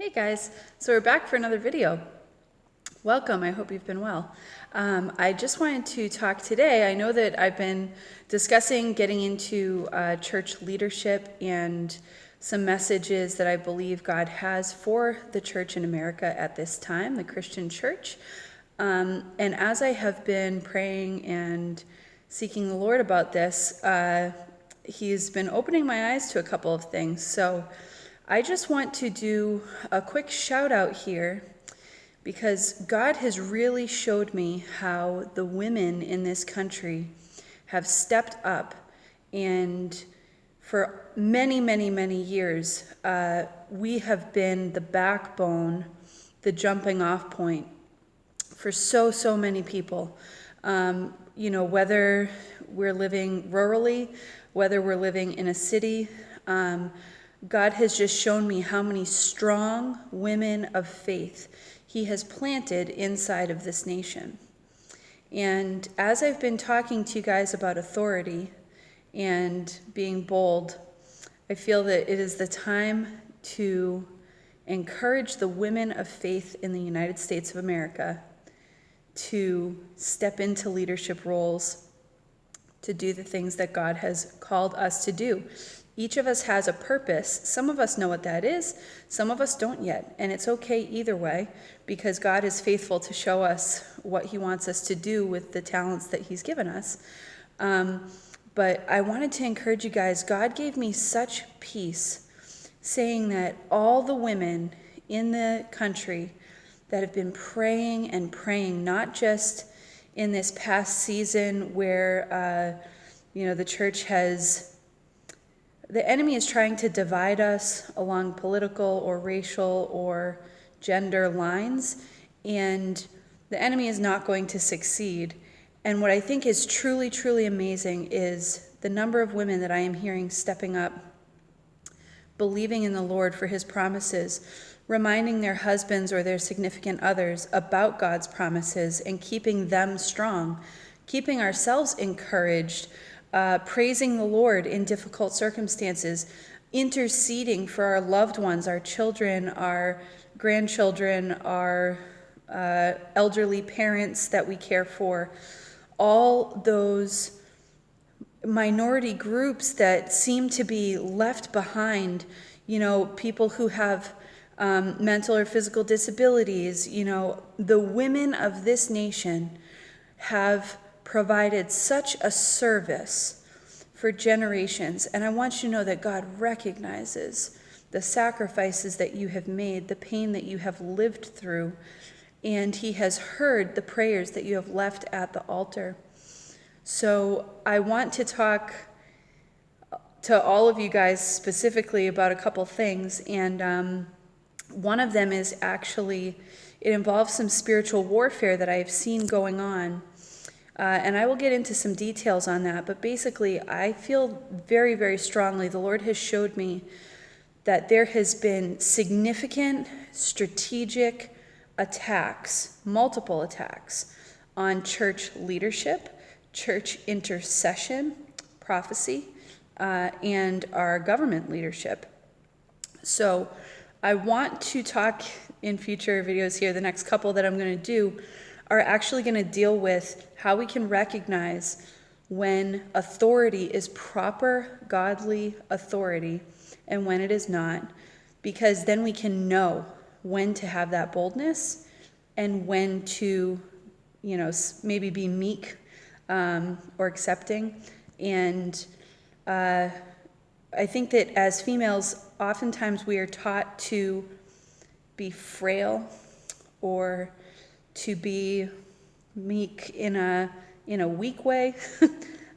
Hey guys, so we're back for another video. Welcome, I hope you've been well. I just wanted to talk today. I know that I've been discussing getting into church leadership and some messages that I believe God has for the church in America at this time, the Christian church. And as I have been praying and seeking the Lord about this, He's been opening my eyes to a couple of things. So I just want to do a quick shout out here because God has really showed me how the women in this country have stepped up, and for many, many, many years, we have been the backbone, the jumping off point for so many people. Whether we're living rurally, whether we're living in a city, God has just shown me how many strong women of faith He has planted inside of this nation. And as I've been talking to you guys about authority and being bold, I feel that it is the time to encourage the women of faith in the United States of America to step into leadership roles, to do the things that God has called us to do. Each of us has a purpose. Some of us know what that is, some of us don't yet, and it's okay either way because God is faithful to show us what He wants us to do with the talents that He's given us. But I wanted to encourage you guys, God gave me such peace saying that all the women in the country that have been praying and praying, not just in this past season where the enemy is trying to divide us along political or racial or gender lines, and the enemy is not going to succeed. And what I think is truly, truly amazing is the number of women that I am hearing stepping up, believing in the Lord for His promises, reminding their husbands or their significant others about God's promises and keeping them strong, keeping ourselves encouraged, praising the Lord in difficult circumstances, interceding for our loved ones, our children, our grandchildren, our elderly parents that we care for, all those minority groups that seem to be left behind, people who have mental or physical disabilities. The women of this nation have provided such a service for generations, and I want you to know that God recognizes the sacrifices that you have made, the pain that you have lived through, and He has heard the prayers that you have left at the altar. So I want to talk to all of you guys specifically about a couple things, and one of them is actually, it involves some spiritual warfare that I have seen going on. And I will get into some details on that, but basically I feel very, very strongly, the Lord has showed me that there has been significant strategic attacks, multiple attacks, on church leadership, church intercession, prophecy, and our government leadership. So I want to talk in future videos here, the next couple that I'm going to do are actually going to deal with how we can recognize when authority is proper godly authority and when it is not, because then we can know when to have that boldness and when to, maybe be meek or accepting. And I think that as females, oftentimes we are taught to be frail or to be meek in a weak way,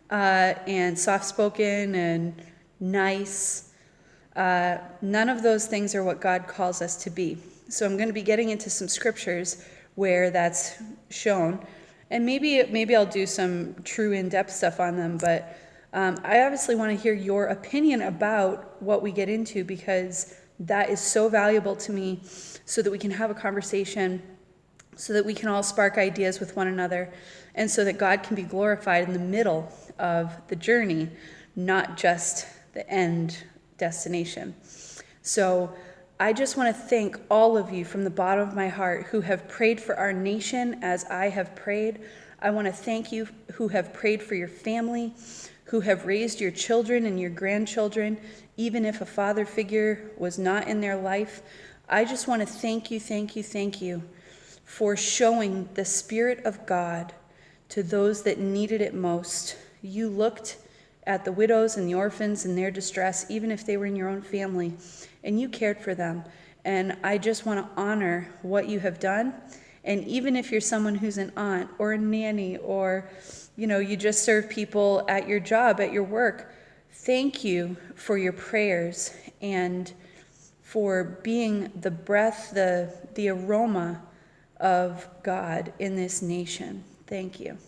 and soft-spoken and nice. None of those things are what God calls us to be. So I'm going to be getting into some scriptures where that's shown, and maybe I'll do some true in-depth stuff on them, but I obviously want to hear your opinion about what we get into, because that is so valuable to me, so that we can have a conversation, so that we can all spark ideas with one another, and so that God can be glorified in the middle of the journey, not just the end destination. So I just want to thank all of you from the bottom of my heart who have prayed for our nation as I have prayed. I want to thank you who have prayed for your family, who have raised your children and your grandchildren, even if a father figure was not in their life. I just want to thank you for showing the Spirit of God to those that needed it most. You looked at the widows and the orphans in their distress, even if they were in your own family, and you cared for them. And I just want to honor what you have done. And even if you're someone who's an aunt or a nanny, or you just serve people at your job, at your work, thank you for your prayers and for being the breath, the aroma of God in this nation. Thank you.